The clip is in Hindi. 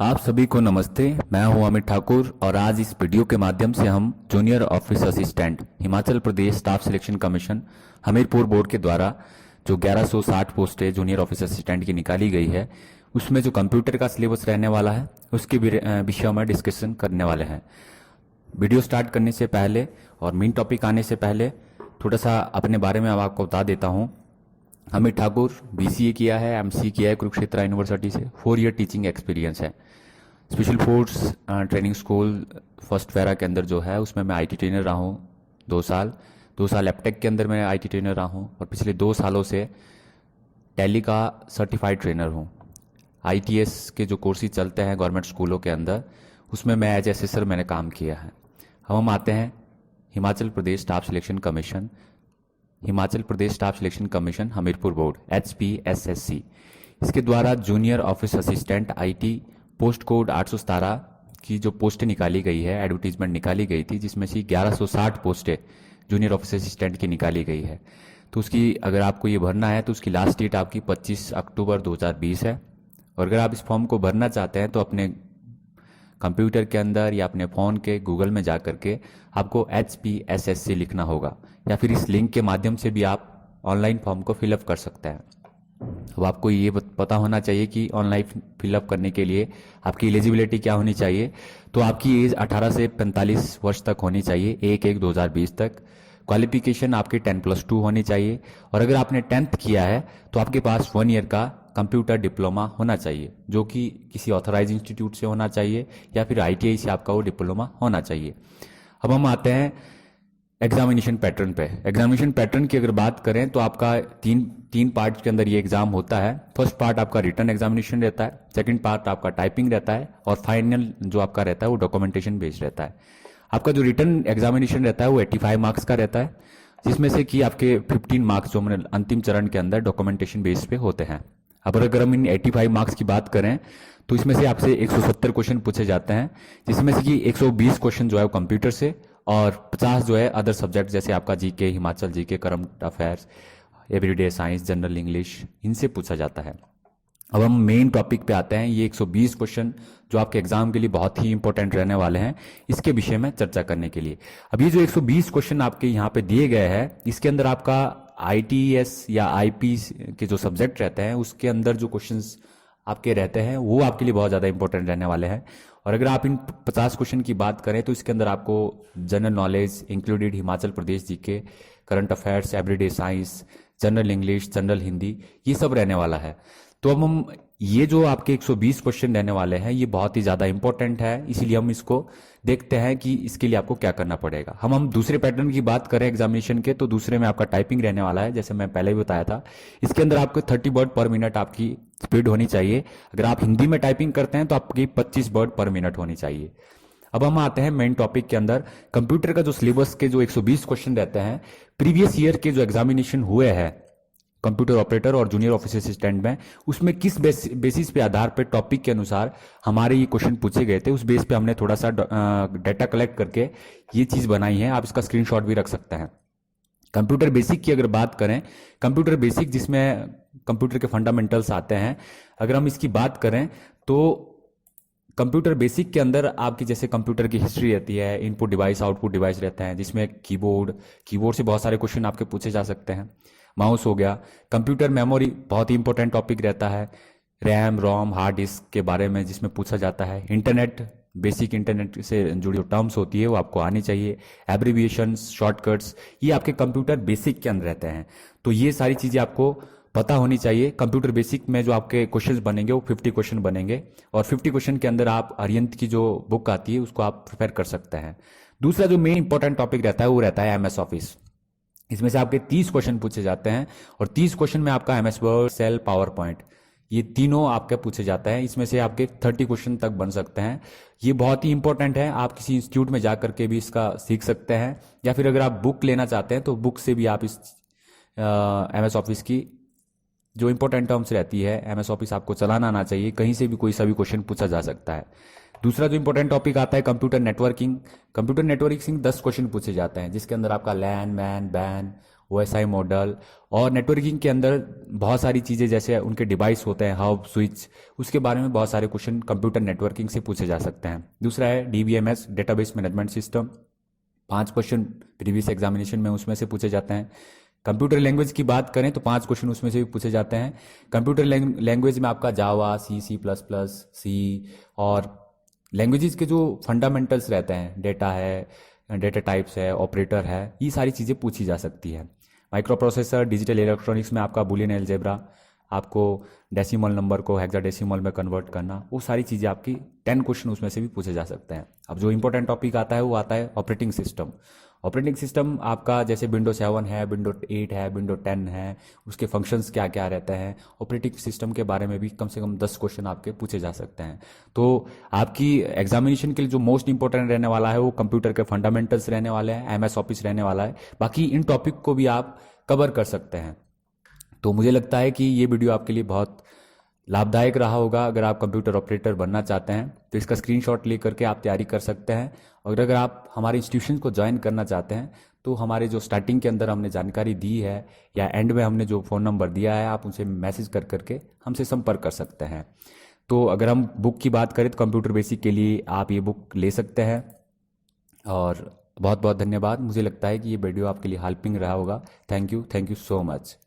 आप सभी को नमस्ते। मैं हूं अमित ठाकुर और आज इस वीडियो के माध्यम से हम junior office assistant Himachal Pradesh staff selection commission Hamirpur board के द्वारा जो 1160 पोस्टें जूनियर ऑफिस असिस्टेंट की निकाली गई है, उसमें जो कंप्यूटर का सिलेबस रहने वाला है उसके विषय में डिस्कशन करने वाले हैं। वीडियो स्टार्ट करने से पहले और मेन टॉपिक आने से पहले थोड़ा सा अपने बारे में आपको बता देता हूँ। अमित ठाकुर BCA किया है, MC किया है कुरुक्षेत्र यूनिवर्सिटी से, 4 ईयर टीचिंग एक्सपीरियंस है। Special force training school first फेरा के अंदर जो है उसमें मैं IT ट्रेनर रहा हूँ 2 साल एपटेक के अंदर मैं IT ट्रेनर रहा हूँ और पिछले 2 सालों से टैली का सर्टिफाइड ट्रेनर हूँ। ITS के जो कोर्सेज चलते हैं गवर्नमेंट स्कूलों के अंदर, उसमें मैं एज असेसर मैंने काम किया है। हम आते हैं Himachal Pradesh staff selection commission, Himachal Pradesh staff selection commission Hamirpur board HPSSC, इसके द्वारा junior office assistant IT post code 817 की जो पोस्टें निकाली गई है, एडवर्टीजमेंट निकाली गई थी, जिसमें से 1160 पोस्टें जूनियर ऑफिस असिस्टेंट की निकाली गई है। तो उसकी अगर आपको ये भरना है तो उसकी लास्ट डेट आपकी 25 अक्टूबर 2020 है। और अगर आप इस फॉर्म को भरना चाहते हैं तो अपने कंप्यूटर के अंदर या अपने फ़ोन के गूगल में जा करके आपको HPSSC लिखना होगा, या फिर इस लिंक के माध्यम से भी आप ऑनलाइन फॉर्म को फिलअप कर सकते हैं। अब आपको ये पता होना चाहिए कि ऑनलाइन फिलअप करने के लिए आपकी एलिजिबिलिटी क्या होनी चाहिए। तो आपकी एज 18 से 45 वर्ष तक होनी चाहिए, 1/1/2020 तक। क्वालिफिकेशन आपकी 10+2 होनी चाहिए, और अगर आपने 10th किया है तो आपके पास 1 ईयर का कंप्यूटर डिप्लोमा होना चाहिए, जो कि किसी ऑथराइज इंस्टीट्यूट से होना चाहिए या फिर ITI से आपका वो डिप्लोमा होना चाहिए। अब हम आते हैं एग्जामिनेशन पैटर्न पे। एग्जामिनेशन पैटर्न की अगर बात करें तो आपका तीन पार्ट के अंदर ये एग्जाम होता है। फर्स्ट पार्ट आपका रिटन एग्जामिनेशन रहता है, सेकंड पार्ट आपका टाइपिंग रहता है, और फाइनल जो आपका रहता है वो डॉक्यूमेंटेशन बेस्ड रहता है। आपका जो रिटन एग्जामिनेशन रहता है वो 85 मार्क्स का रहता है, जिसमें से कि आपके 15 मार्क्स जो मैंने अंतिम चरण के अंदर डॉक्यूमेंटेशन बेस्ड पे होते हैं। अब अगर हम इन 85 मार्क्स की बात करें तो इसमें से आपसे 170 क्वेश्चन पूछे जाते हैं, जिसमें से कि 120 क्वेश्चन जो है वो कंप्यूटर से और 50 जो है अदर सब्जेक्ट, जैसे आपका GK, Himachal GK, current affairs, everyday science, general English, इनसे पूछा जाता है। अब हम मेन टॉपिक पे आते हैं। ये 120 क्वेश्चन जो आपके एग्जाम के लिए बहुत ही इंपॉर्टेंट रहने वाले हैं, इसके विषय में चर्चा करने के लिए। अब ये जो 120 क्वेश्चन आपके यहाँ पे दिए गए हैं, इसके अंदर आपका ITS या IP के जो सब्जेक्ट रहते हैं उसके अंदर जो क्वेश्चंस आपके रहते हैं वो आपके लिए बहुत ज़्यादा इंपॉर्टेंट रहने वाले हैं। और अगर आप इन 50 क्वेश्चन की बात करें तो इसके अंदर आपको general knowledge included Himachal Pradesh GK, current affairs, everyday science, general English, general Hindi, ये सब रहने वाला है। तो अब हम ये जो आपके 120 क्वेश्चन रहने वाले हैं ये बहुत ही ज़्यादा इंपॉर्टेंट है, इसीलिए हम इसको देखते हैं कि इसके लिए आपको क्या करना पड़ेगा। हम दूसरे पैटर्न की बात करें एग्जामिनेशन के, तो दूसरे में आपका टाइपिंग रहने वाला है, जैसे मैं पहले भी बताया था। इसके अंदर आपको 30 वर्ड पर मिनट आपकी स्पीड होनी चाहिए। अगर आप हिंदी में टाइपिंग करते हैं तो आपकी 25 वर्ड पर मिनट होनी चाहिए। अब हम आते हैं मेन टॉपिक के अंदर। कंप्यूटर का जो सिलेबस के जो 120 क्वेश्चन रहते हैं, प्रीवियस ईयर के जो एग्जामिनेशन हुए हैं कंप्यूटर ऑपरेटर और जूनियर ऑफिस असिस्टेंट में, उसमें किस बेसिस पे आधार पे टॉपिक के अनुसार हमारे ये क्वेश्चन पूछे गए थे, उस बेस पे हमने थोड़ा सा डाटा कलेक्ट करके ये चीज़ बनाई है। आप इसका स्क्रीनशॉट भी रख सकते हैं। कंप्यूटर बेसिक की अगर बात करें, कंप्यूटर बेसिक जिसमें कंप्यूटर के फंडामेंटल्स आते हैं, अगर हम इसकी बात करें तो कंप्यूटर बेसिक के अंदर आपकी जैसे कंप्यूटर की हिस्ट्री रहती है, इनपुट डिवाइस आउटपुट डिवाइस रहते हैं, जिसमें कीबोर्ड से बहुत सारे क्वेश्चन आपके पूछे जा सकते हैं। माउस हो गया। कंप्यूटर मेमोरी बहुत ही इंपॉर्टेंट टॉपिक रहता है, रैम रोम हार्ड डिस्क के बारे में जिसमें पूछा जाता है। इंटरनेट, बेसिक इंटरनेट से जुड़ी जो टर्म्स होती है वो आपको आनी चाहिए। एब्रीविएशंस, शॉर्टकट्स, ये आपके कंप्यूटर बेसिक के अंदर रहते हैं। तो ये सारी चीज़ें आपको पता होनी चाहिए। कंप्यूटर बेसिक में जो आपके क्वेश्चंस बनेंगे वो 50 क्वेश्चन बनेंगे, और 50 क्वेश्चन के अंदर आप अरिहंत की जो बुक आती है उसको आप प्रिपेयर कर सकते हैं। दूसरा जो मेन इंपॉर्टेंट टॉपिक रहता है वो रहता है MS ऑफिस। इसमें से आपके 30 क्वेश्चन पूछे जाते हैं, और 30 क्वेश्चन में आपका MS word, Excel, PowerPoint, ये तीनों आपके पूछे जाते हैं। इसमें से आपके 30 क्वेश्चन तक बन सकते हैं। ये बहुत ही इंपॉर्टेंट है, आप किसी इंस्टीट्यूट में जा करके भी इसका सीख सकते हैं, या फिर अगर आप बुक लेना चाहते हैं तो बुक से भी आप इस MS ऑफिस की जो इंपॉर्टेंट टर्म्स रहती है, MS ऑफिस आपको चलाना आना चाहिए, कहीं से भी कोई सा भी क्वेश्चन पूछा जा सकता है। दूसरा जो इंपॉर्टेंट टॉपिक आता है computer networking. Computer networking 10 question पूछे जाते हैं, जिसके अंदर आपका लैन, मैन, बैन, OSI मॉडल, और नेटवर्किंग के अंदर बहुत सारी चीज़ें जैसे उनके डिवाइस होते हैं, हब, स्विच, उसके बारे में बहुत सारे क्वेश्चन कंप्यूटर नेटवर्किंग से पूछे जा सकते हैं। दूसरा है DBMS, database management system, 5 question previous examination में उसमें से पूछे जाते हैं। कंप्यूटर लैंग्वेज की बात करें तो 5 क्वेश्चन उसमें से भी पूछे जाते हैं। कंप्यूटर लैंग्वेज में आपका जावा, C++, सी, और लैंग्वेजेस के जो फंडामेंटल्स रहते हैं, डेटा है, डेटा टाइप्स है, ऑपरेटर है, ये सारी चीज़ें पूछी जा सकती है। माइक्रो प्रोसेसर, डिजिटल इलेक्ट्रॉनिक्स में आपका बूलियन अलजेब्रा, आपको डेसिमल नंबर को हेक्साडेसिमल में कन्वर्ट करना, वो सारी चीज़ें आपकी 10 क्वेश्चन उसमें से भी पूछे जा सकते हैं। अब जो इंपॉर्टेंट टॉपिक आता है वो आता है ऑपरेटिंग सिस्टम। ऑपरेटिंग सिस्टम आपका जैसे विंडो 7 है, विंडो 8 है, विंडो 10 है, उसके फंक्शंस क्या क्या रहते हैं, ऑपरेटिंग सिस्टम के बारे में भी कम से कम 10 क्वेश्चन आपके पूछे जा सकते हैं। तो आपकी एग्जामिनेशन के लिए जो मोस्ट इंपॉर्टेंट रहने वाला है वो कंप्यूटर के फंडामेंटल्स रहने वाले हैं, MS ऑफिस रहने वाला है। बाकी इन टॉपिक को भी आप कवर कर सकते हैं। तो मुझे लगता है कि ये वीडियो आपके लिए बहुत लाभदायक रहा होगा। अगर आप कंप्यूटर ऑपरेटर बनना चाहते हैं तो इसका स्क्रीनशॉट ले करके आप तैयारी कर सकते हैं। और अगर आप हमारे इंस्टीट्यूशन को ज्वाइन करना चाहते हैं तो हमारे जो स्टार्टिंग के अंदर हमने जानकारी दी है या एंड में हमने जो फ़ोन नंबर दिया है, आप उनसे मैसेज कर करके हमसे संपर्क कर सकते हैं। तो अगर हम बुक की बात करें तो कंप्यूटर बेसिक के लिए आप ये बुक ले सकते हैं। और बहुत बहुत धन्यवाद। मुझे लगता है कि ये वीडियो आपके लिए हेल्पिंग रहा होगा। Thank you so much.